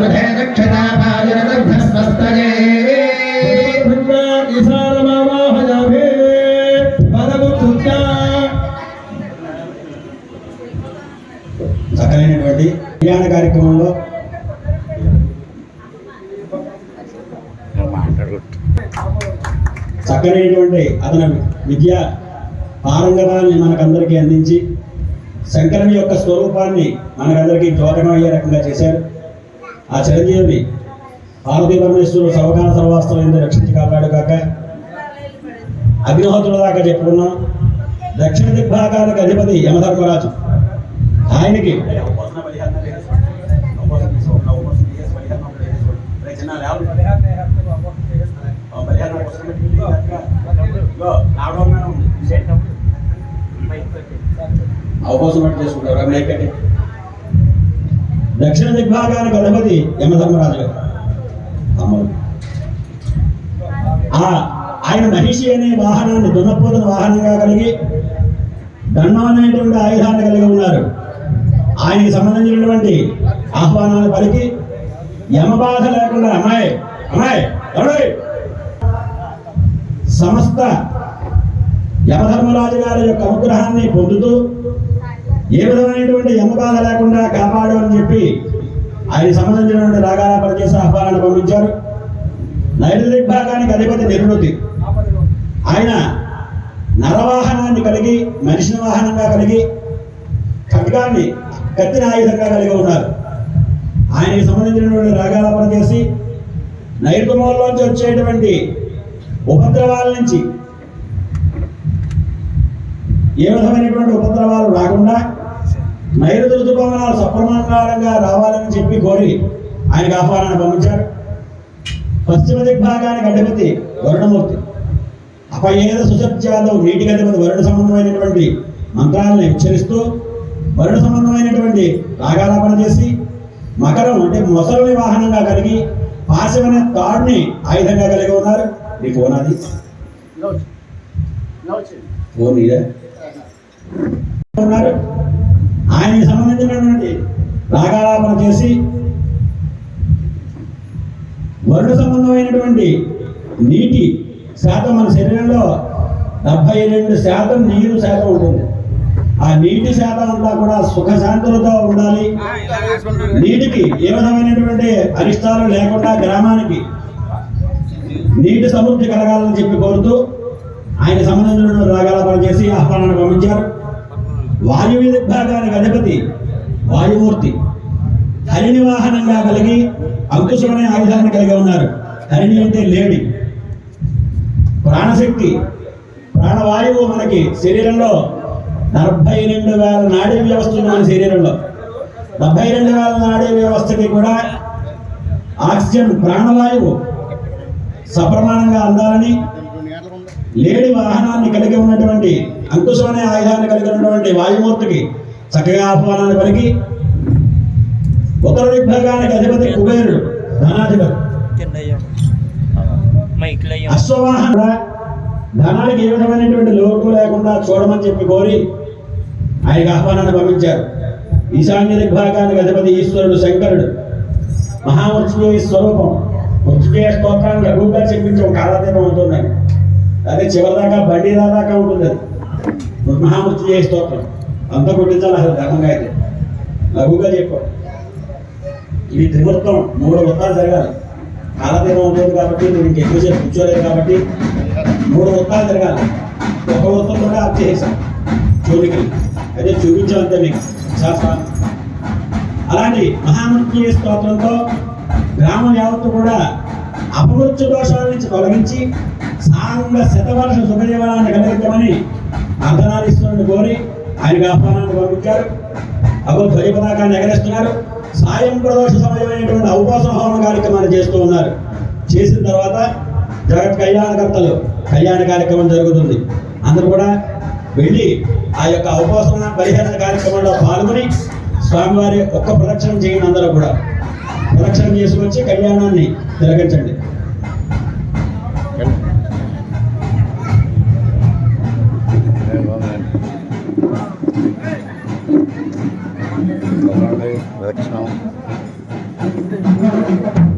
गृहे दक्षिणाभाजनदग्धस्वस्तये ईशानमावाहयामि पदमुक्ता చక్కనైనటువంటి కళ్యాణ కార్యక్రమంలో చక్కనైనటువంటి అతని విద్యా పారంగతాన్ని మనకందరికీ అందించి శంకరుని యొక్క స్వరూపాన్ని మనకందరికీ ద్యోతకం అయ్యే రకంగా చేశారు. ఆ చిరంజీవిని పార్వతీ పరమేశ్వరుడు సర్వకాల సర్వాస్తవం రక్షించి కాపాడు కాక అగ్నిహోత్రుల దాకా చెప్పుకున్నాం. దక్షిణ దిగ్భాగాలకు అధిపతి యమధర్మరాజు. ఆయనకి అవకాశం చేసుకుంటారు. దక్షిణ దిగ్భాగానికి అధిపతి యమధర్మరాజు గారు. ఆయన మహిషి అనే వాహనాన్ని దున్నపోతున్న వాహనంగా కలిగి దండం అనేటువంటి ఆయుధాన్ని కలిగి ఉన్నారు. ఆయనకి సంబంధించినటువంటి ఆహ్వానాలు పలికి యమబాధ లేకుండా అమ్మాయి అమ్మాయి సమస్త యమధర్మరాజు గారి యొక్క అనుగ్రహాన్ని పొందుతూ ఏ విధమైనటువంటి యమబాధ లేకుండా కాపాడు అని చెప్పి ఆయన సంబంధించినటువంటి రాగాల పనిచేసే ఆహ్వానాన్ని పంపించారు. నైరుతి దిగ్భాగానికి అధిపతి నిరుణుతి. ఆయన నరవాహనాన్ని కలిగి మనిషిని వాహనంగా కలిగి ఖడ్గాన్ని కత్తిన ఆయుధంగా కలిగి ఉన్నారు. ఆయనకి సంబంధించినటువంటి రాగాలాపన చేసి నైరుతి మూలలోంచి వచ్చేటువంటి ఉపద్రవాల నుంచి ఏ విధమైనటువంటి ఉపద్రవాలు రాకుండా నైరుతి ఋతుపవనాలు సప్రమాణంగా రావాలని చెప్పి కోరి ఆయనకు ఆహ్వానాన్ని పంపించారు. పశ్చిమ దిగ్భాగానికి అధిపతి వరుణమూర్తి. అపయేద సుసత్యాలు నీటికి అధిపతి వరుణ సంబంధమైనటువంటి మంత్రాలను ఉచ్చరిస్తూ వరుణ సంబంధమైనటువంటి రాగాలాపన చేసి మకరం అంటే మొసలిని వాహనంగా కలిగి పాశమనే తాడుని ఆయుధంగా కలిగి ఉన్నారు. ఈ ఫోన్ అది ఫోన్ ఇదే ఉన్నారు. ఆయనకి సంబంధించినటువంటి రాగాలాపన చేసి వరుణ సంబంధమైనటువంటి నీటి శాతం మన శరీరంలో 72% నీరు శాతం ఉంటుంది. ఆ నీటి శాతం అంతా కూడా సుఖశాంతులతో ఉండాలి. నీటికి ఏ విధమైనటువంటి అరిష్టాలు లేకుండా గ్రామానికి నీటి సమృద్ధి కలగాలని చెప్పి కోరుతూ ఆయన సంబంధించిన రాగాలాపన చేసి ఆహ్వానాన్ని పంపించారు. వాయువ్య దిగ్భాగానికి అధిపతి వాయుమూర్తి. హరిణి వాహనంగా కలిగి అంకుశమనే ఆయుధాన్ని కలిగి ఉన్నారు. హరిణి అంటే లేడి, ప్రాణశక్తి, ప్రాణవాయువు. మనకి శరీరంలో 72,000 నాడీ వ్యవస్థ ఉంది. మన శరీరంలో 72,000 నాడీ వ్యవస్థకి కూడా ఆక్సిజన్ ప్రాణవాయువు సప్రమాణంగా అందాలని లేడి వాహనాన్ని కలిగి ఉన్నటువంటి అంకుశమనే ఆయుధాన్ని కలిగి ఉన్నటువంటి వాయుమూర్తికి చక్కగా ఆహ్వానాన్ని పలికి ఉత్తర దిగ్భాగానికి అధిపతి కుబేరుడు ధనాధిపతి. అశ్వవాహన ధనానికి ఏ విధమైనటువంటి లోటు లేకుండా చూడమని చెప్పి కోరి ఆయనకు ఆహ్వానాన్ని పంపించారు. ఈశాన్య దిగ్భాగానికి అధిపతి ఈశ్వరుడు శంకరుడు. మహామృత్యుంజయ స్వరూపం. మృత్యుంజయ స్తోత్రాన్ని లఘువుగా చెప్పించి ఒక కాలదీపం ఉంటుందని, అదే చివరిదాకా బండి దాకా ఉంటుంది. అది మహామృత్యుంజయ స్తోత్రం అంతా కొట్టించాలి. అసలు ధర్మంగా అయితే లఘువుగా చెప్పాడు. ఇది త్రివృత్తం 3 వృత్తాలు జరగాలి. కాలదీపం ఉంటుంది కాబట్టి నువ్వు ఇంకెక్కువసేపు కూర్చోలేదు కాబట్టి 3 వృత్తాలు జరగాలి. ఒక వృత్తం కూడా అప్ చేసాం చూడికి, అదే చూపించాలంటే మీకు శాస్త్రాలు. అలాంటి మహామృత్యుంజయ స్తోత్రంతో గ్రామం యావత్తు కూడా అపమృత్యు దోషాల నుంచి తొలగించి సాంగ శతవర్ష సుఖజీవనాన్ని కలిగించమని అర్ధనారీశ్వరుని కోరి ఆయనకు ఆహ్వానాన్ని పంపించారు. అప్పుడు ధ్వజ పతాకాన్ని ఎగరేస్తున్నారు. సాయం ప్రదోష సమయమైనటువంటి అవకాశ హోమ కార్యక్రమాన్ని చేస్తూ ఉన్నారు. చేసిన తర్వాత జగత్ కళ్యాణకర్తలు కళ్యాణ కార్యక్రమం జరుగుతుంది. అందరూ కూడా వెళ్ళి ఆ యొక్క అవకాశం పరిహరణ కార్యక్రమంలో పాల్గొని స్వామివారి ఒక్క ప్రదక్షిణం చేయండి. అందరూ కూడా ప్రదక్షిణం చేసుకొచ్చి కళ్యాణాన్ని తిలకించండి. ప్రదక్షిణం ధన్యవాదాలు.